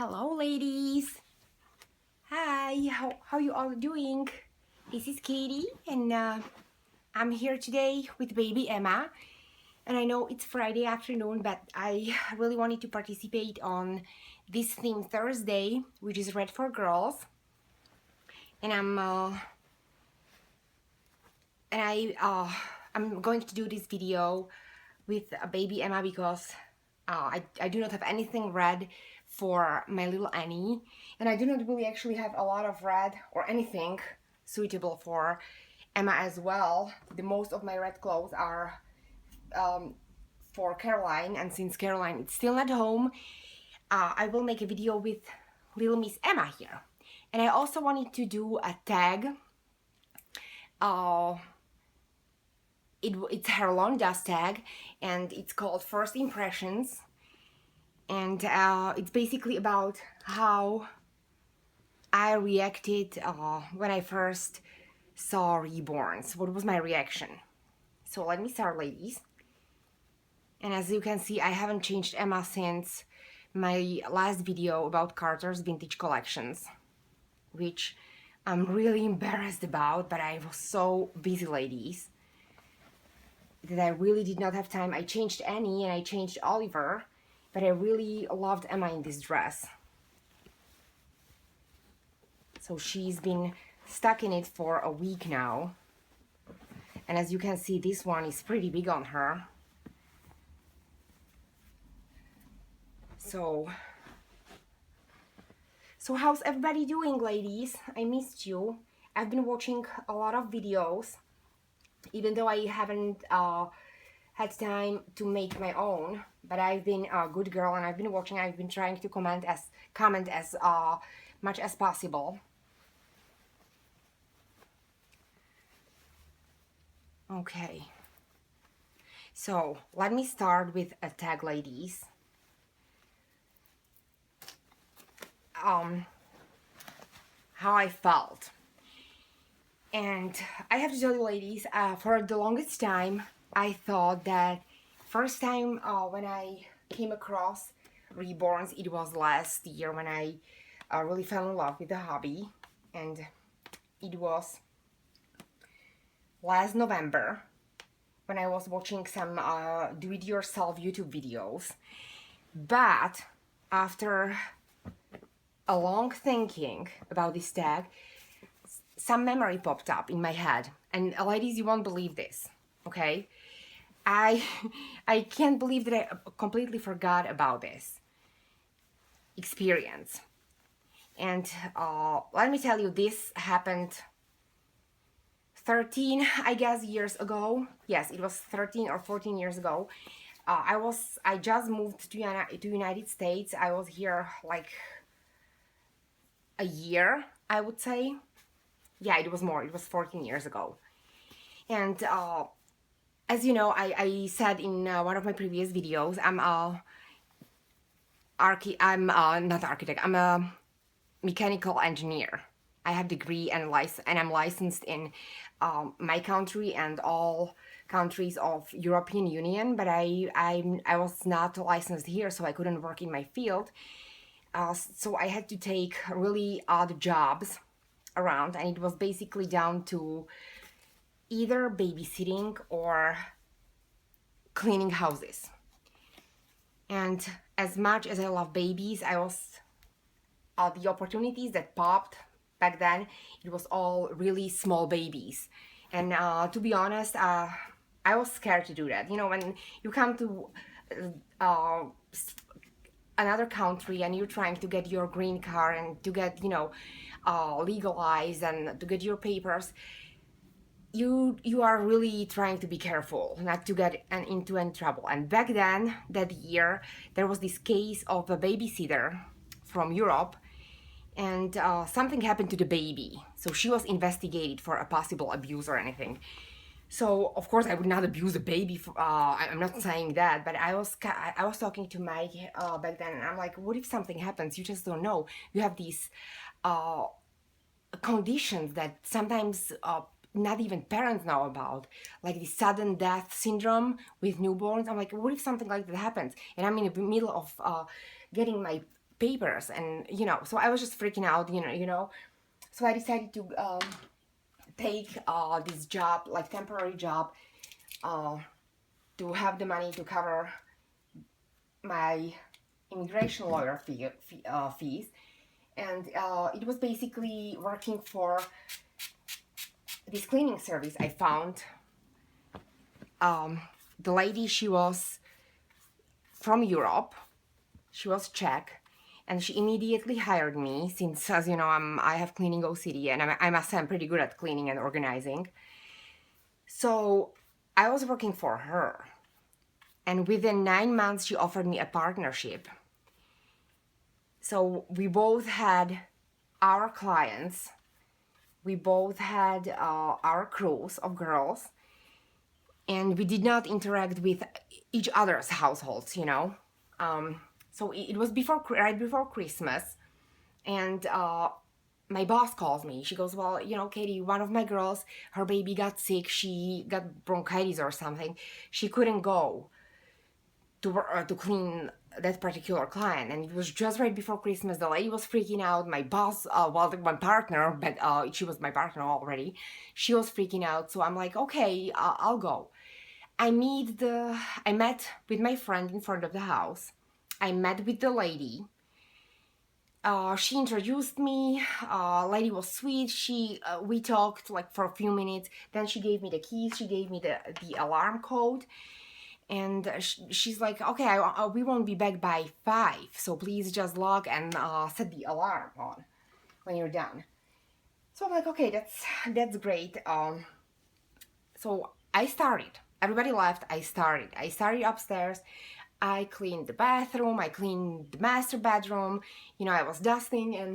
Hello ladies! Hi, how you all doing? This is Katie and I'm here today with baby Emma, and I know it's Friday afternoon, but I really wanted to participate on this theme Thursday, which is Red for Girls, and I'm going to do this video with baby Emma because I do not have anything red for my little Annie, and I do not really actually have a lot of red or anything suitable for Emma as well. The most of my red clothes are for Caroline, and since Caroline is still at home, I will make a video with little Miss Emma here. And I also wanted to do a tag. It's Herlonda's tag, and it's called First Impressions, and it's basically about how I reacted when I first saw Reborns. What was my reaction? So let me start, ladies. And as you can see, I haven't changed Emma since my last video about Carter's vintage collections, which I'm really embarrassed about, but I was so busy, ladies, that I really did not have time. I changed Annie and I changed Oliver, but I really loved Emma in this dress. So she's been stuck in it for a week now. And as you can see, this one is pretty big on her. So how's everybody doing, ladies? I missed you. I've been watching a lot of videos, even though I haven't had time to make my own, but I've been a good girl and I've been watching. I've been trying to comment as much as possible. Okay, so let me start with a tag, ladies. How I felt. And I have to tell you, ladies, for the longest time, I thought that first time when I came across Reborns, it was last year when I really fell in love with the hobby, and it was last November when I was watching some do-it-yourself YouTube videos. But after a long thinking about this tag, some memory popped up in my head, and ladies, you won't believe this, okay? I can't believe that I completely forgot about this experience. And let me tell you, this happened 13, I guess, years ago. Yes, it was 13 or 14 years ago. I just moved to United States. I was here like a year, I would say. Yeah, it was more. It was 14 years ago. And as you know, I said in one of my previous videos, I'm not architect. I'm a mechanical engineer. I have degree and I'm licensed in my country and all countries of European Union, but I was not licensed here, so I couldn't work in my field. So I had to take really odd jobs around, and it was basically down to either babysitting or cleaning houses. And as much as I love babies, the opportunities that popped back then, it was all really small babies. And to be honest, I was scared to do that. You know, when you come to another country and you're trying to get your green card and to get, you know, legalized and to get your papers, you are really trying to be careful not to get into any trouble. And back then, that year, there was this case of a babysitter from Europe, and something happened to the baby. So she was investigated for a possible abuse or anything. So of course I would not abuse a baby. I'm not saying that, but I was talking to Mike back then, and I'm like, what if something happens? You just don't know. You have these conditions that sometimes not even parents know about, like the sudden death syndrome with newborns. I'm like, what if something like that happens? And I'm in the middle of getting my papers, and so I was just freaking out, so I decided to take this job, like temporary job, to have the money to cover my immigration lawyer fees. And it was basically working for this cleaning service I found. The lady, she was from Europe, she was Czech, and she immediately hired me since, as you know, I have cleaning OCD, and I must say I'm pretty good at cleaning and organizing. So I was working for her, and within 9 months she offered me a partnership. So we both had our clients, we both had our crews of girls, and we did not interact with each other's households, So it was right before Christmas, and my boss calls me. She goes, well, Katie, one of my girls, her baby got sick. She got bronchitis or something. She couldn't go to clean that particular client, and it was just right before Christmas. The lady was freaking out. My boss, my partner, but she was my partner already. She was freaking out. So I'm like, okay, I'll go. I met with my friend in front of the house. I met with the lady. She introduced me. Lady was sweet. We talked like for a few minutes. Then she gave me the keys. She gave me the alarm code, and she's like, "Okay, we won't be back by 5, so please just log and set the alarm on when you're done." So I'm like, "Okay, that's great." So I started. Everybody left. I started. Upstairs. I cleaned the bathroom. I cleaned the master bedroom. I was dusting and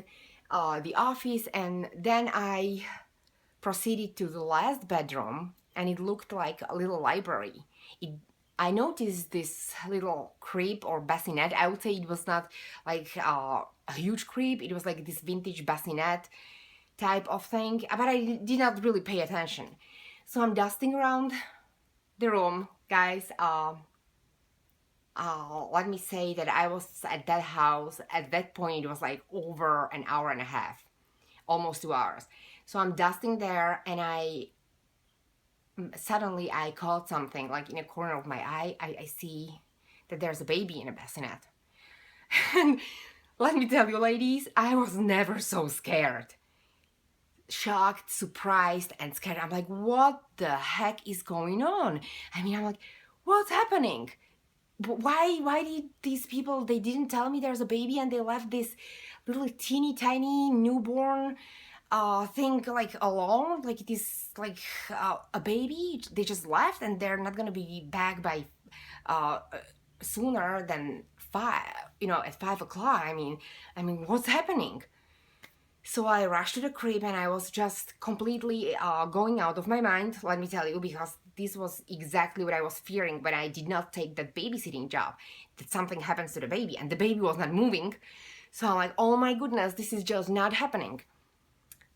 the office, and then I proceeded to the last bedroom, and it looked like a little library. I noticed this little crib or bassinet. I would say it was not like a huge crib. It was like this vintage bassinet type of thing, but I did not really pay attention. So I'm dusting around the room, guys. Let me say that I was at that house. At that point, it was like over an hour and a half, almost 2 hours. So I'm dusting there, and suddenly I caught something like in a corner of my eye. I see that there's a baby in a bassinet. And let me tell you, ladies, I was never so scared. Shocked, surprised, and scared. I'm like, what the heck is going on? I'm like, what's happening? Why did these people, they didn't tell me there's a baby, and they left this little teeny tiny newborn thing like alone, like it is like a baby. They just left, and they're not gonna be back by sooner than 5, at 5 o'clock. I mean, what's happening? So I rushed to the crib, and I was just completely going out of my mind, let me tell you, because this was exactly what I was fearing when I did not take that babysitting job, that something happens to the baby, and the baby was not moving. So I'm like, oh my goodness, this is just not happening.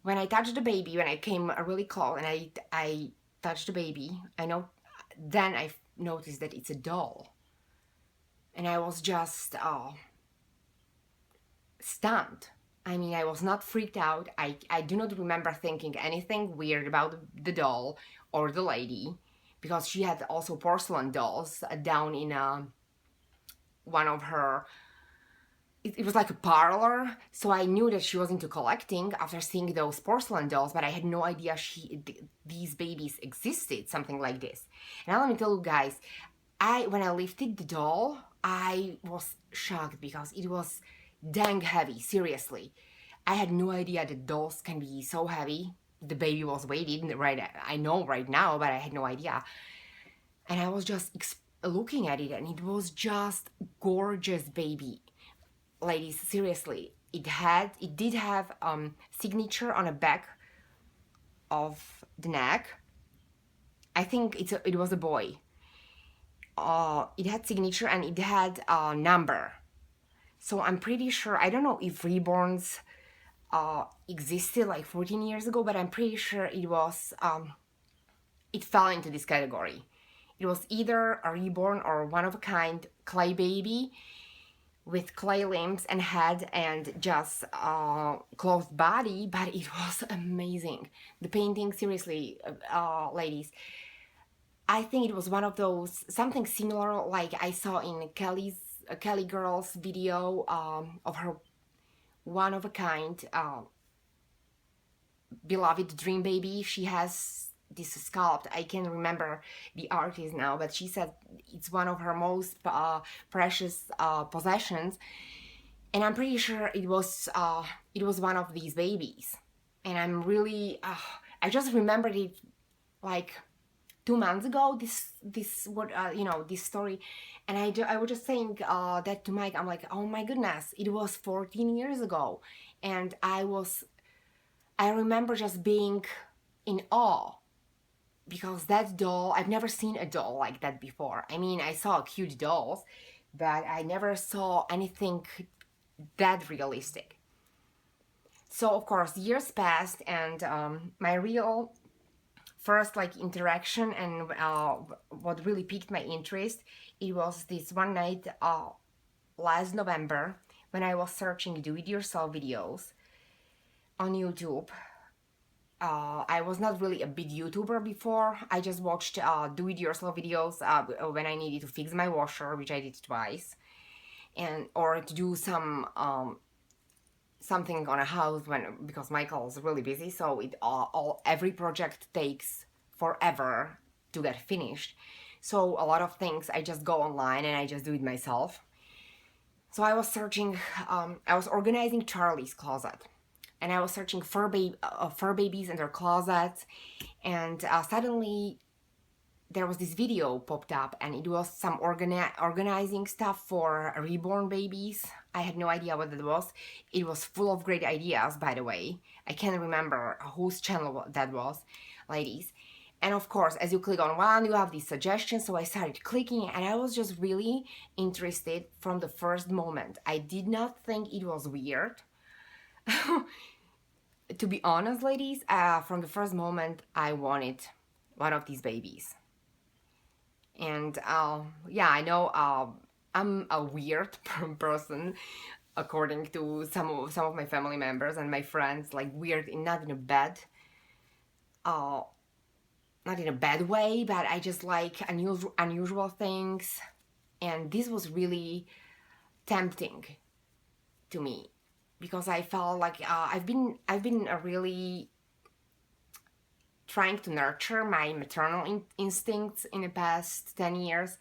When I touched the baby, when I came really close and I touched the baby, then I noticed that it's a doll. And I was just stunned. I was not freaked out. I do not remember thinking anything weird about the doll or the lady, because she had also porcelain dolls down in one of her, it was like a parlor, so I knew that she was into collecting after seeing those porcelain dolls, but I had no idea these babies existed, something like this. And let me tell you guys, when I lifted the doll, I was shocked because it was dang heavy, seriously. I had no idea that dolls can be so heavy. The baby was weighted, right? I know right now, but I had no idea. And I was just looking at it, and it was just gorgeous baby. Ladies, seriously, it did have signature on the back of the neck. I think it was a boy. It had signature, and it had a number. So I'm pretty sure, I don't know if Reborns existed like 14 years ago, but I'm pretty sure it was, it fell into this category. It was either a reborn or one of a kind clay baby with clay limbs and head and just clothed body, but it was amazing. The painting, seriously, ladies, I think it was one of those, something similar like I saw in Kelly girl's video of her one of a kind beloved dream baby. She has this sculpt. I can't remember the artist now, but she said it's one of her most precious possessions, and I'm pretty sure it was one of these babies. And I'm really I just remembered it like 2 months ago. This what this story, and I was just saying that to Mike. I'm like, oh my goodness, it was 14 years ago, and I remember just being in awe because that doll, I've never seen a doll like that before. I mean, I saw cute dolls, but I never saw anything that realistic. So of course, years passed, and my real first like interaction and what really piqued my interest, it was this one night last November when I was searching do-it-yourself videos on YouTube. I was not really a big YouTuber before. I just watched do-it-yourself videos when I needed to fix my washer, which I did twice, and or to do some something on a house because Michael is really busy. So every project takes forever to get finished. So a lot of things I just go online and I just do it myself. So I was searching. I was organizing Charlie's closet, and I was searching fur babies in their closets, and suddenly there was this video popped up, and it was some organizing stuff for reborn babies. I had no idea what that was. It was full of great ideas, by the way. I can't remember whose channel that was, ladies. And of course, as you click on one, you have these suggestions. So I started clicking, and I was just really interested from the first moment. I did not think it was weird. To be honest, ladies, from the first moment, I wanted one of these babies. And yeah, I know I'm a weird person, according to some of my family members and my friends. Like weird, not in a bad, not in a bad way, but I just like unusual things, and this was really tempting to me because I felt like I've been really trying to nurture my maternal instincts in the past 10 years.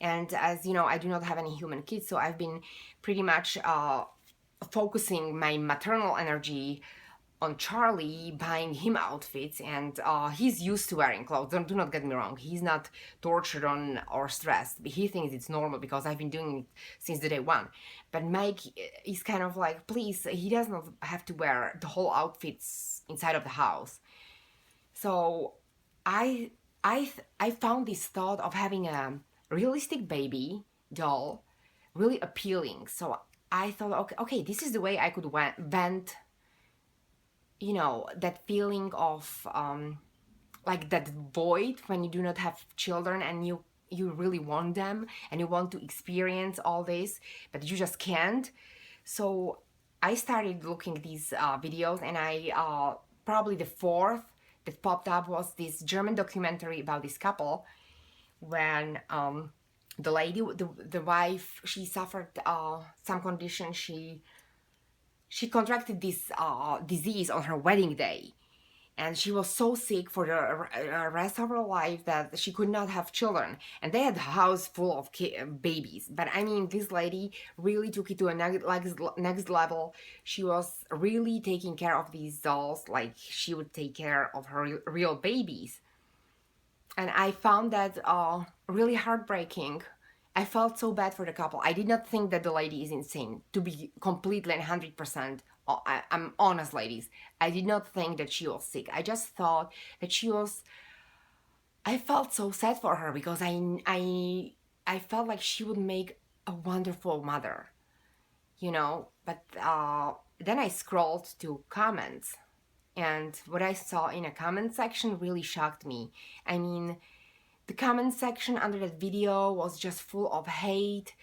And as you know, I do not have any human kids, so I've been pretty much focusing my maternal energy on Charlie, buying him outfits, and he's used to wearing clothes. Do not get me wrong, he's not tortured on or stressed. He thinks it's normal because I've been doing it since the day one. But Mike is kind of like, please, he does not have to wear the whole outfits inside of the house. So I found this thought of having a realistic baby doll really appealing. So I thought, okay, this is the way I could vent, that feeling of like that void when you do not have children and you really want them and you want to experience all this, but you just can't. So I started looking at these videos, and I probably the fourth that popped up was this German documentary about this couple when the lady, the wife, she suffered some condition. She contracted this disease on her wedding day, and she was so sick for the rest of her life that she could not have children. And they had a house full of babies. But I mean, this lady really took it to a next level. She was really taking care of these dolls like she would take care of her real babies. And I found that really heartbreaking. I felt so bad for the couple. I did not think that the lady is insane, to be completely and 100%. I'm honest, ladies. I did not think that she was sick. I just thought that she was. I felt so sad for her because I felt like she would make a wonderful mother, But then I scrolled to comments, and what I saw in a comment section really shocked me. I mean, the comment section under that video was just full of hate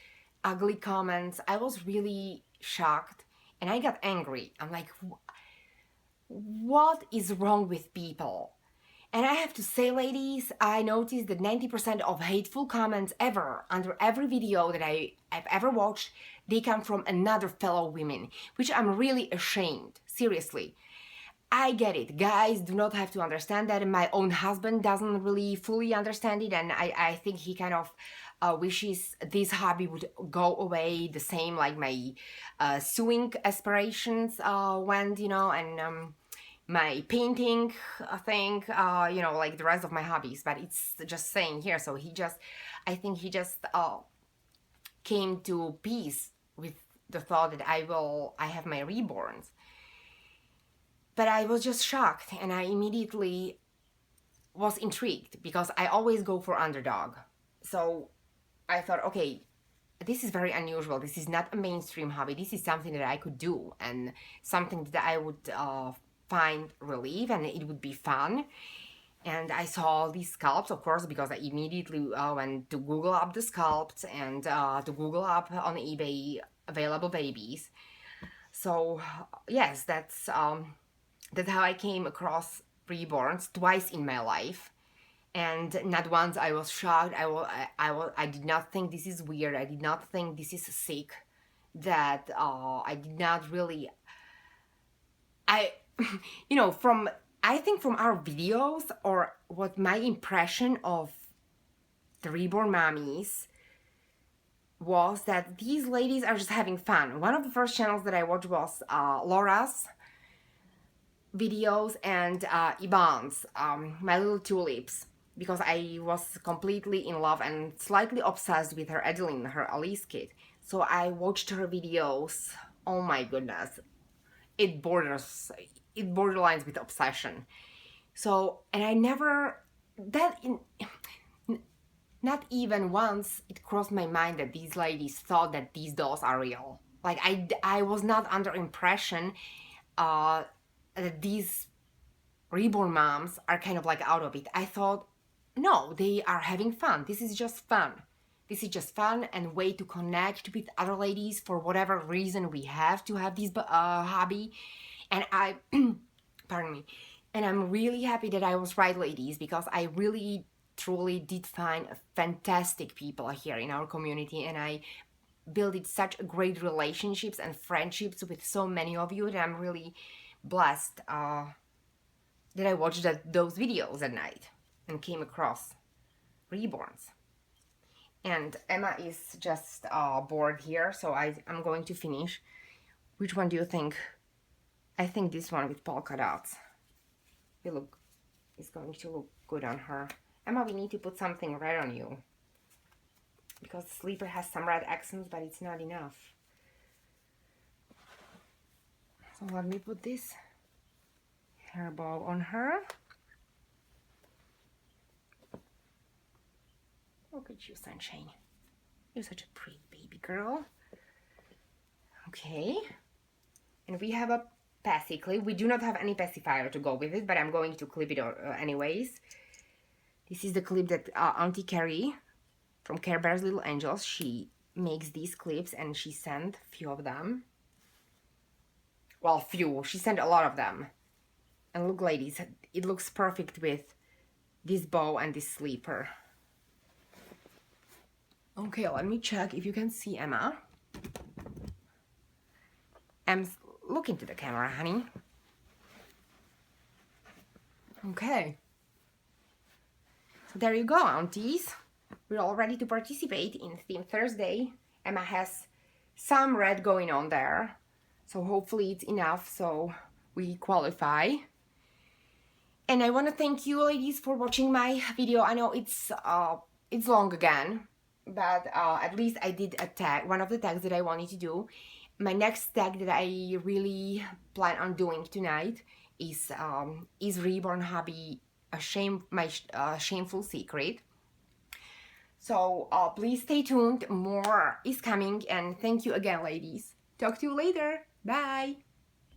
ugly comments. I was really shocked and I got angry. I'm like, what is wrong with people? And I have to say, ladies, I noticed that 90% of hateful comments ever under every video that I've ever watched, they come from another fellow women, which I'm really ashamed. Seriously. I get it. Guys do not have to understand that. My own husband doesn't really fully understand it, and I think he kind of wishes this hobby would go away, the same like my sewing aspirations went, and my painting thing, like the rest of my hobbies. But it's just saying here, so I think he just came to peace with the thought that I have my reborns. But I was just shocked, and I immediately was intrigued because I always go for underdog. So I thought, okay, this is very unusual. This is not a mainstream hobby. This is something that I could do and something that I would find relief, and it would be fun. And I saw these sculpts, of course, because I immediately went to Google up the sculpts and to Google up on eBay available babies. So yes, that's how I came across reborns twice in my life. And not once I was shocked. I did not think this is weird. I did not think this is sick. That I did not really. I, I think from our videos, or what my impression of the reborn mommies was, that these ladies are just having fun. One of the first channels that I watched was Laura's videos and Iban's, My Little Tulips, because I was completely in love and slightly obsessed with her Adeline, her Alice kit. So I watched her videos. Oh my goodness, it borderlines with obsession. So, and I never not even once it crossed my mind that these ladies thought that these dolls are real. Like I was not under impression that these reborn moms are kind of like out of it. I thought, no, they are having fun. This is just fun. This is just fun and way to connect with other ladies for whatever reason we have to have this hobby. And pardon me. And I'm really happy that I was right, ladies, because I really, truly did find fantastic people here in our community, and I built such great relationships and friendships with so many of you that I'm really blessed that I watched those videos at night and came across reborns. And Emma is just bored here, so I'm going to finish. Which one do you think? I think this one with polka dots. It's going to look good on her. Emma, we need to put something red on you, because the sleeper has some red accents, but it's not enough. So let me put this hair bow on her. Look at you, Sunshine. You're such a pretty baby girl. Okay. And we have a passy clip. We do not have any pacifier to go with it, but I'm going to clip it anyways. This is the clip that Auntie Carrie from Care Bear's Little Angels, she makes these clips, and she sent a few of them. Well, few. She sent a lot of them. And look, ladies, it looks perfect with this bow and this sleeper. Okay, let me check if you can see Emma. Look into the camera, honey. Okay. So there you go, aunties. We're all ready to participate in Theme Thursday. Emma has some red going on there, so hopefully it's enough so we qualify. And I want to thank you, ladies, for watching my video. I know it's long again, but at least I did a tag, one of the tags that I wanted to do. My next tag that I really plan on doing tonight is Reborn Hobby my shameful secret. So please stay tuned. More is coming, and thank you again, ladies. Talk to you later. Bye.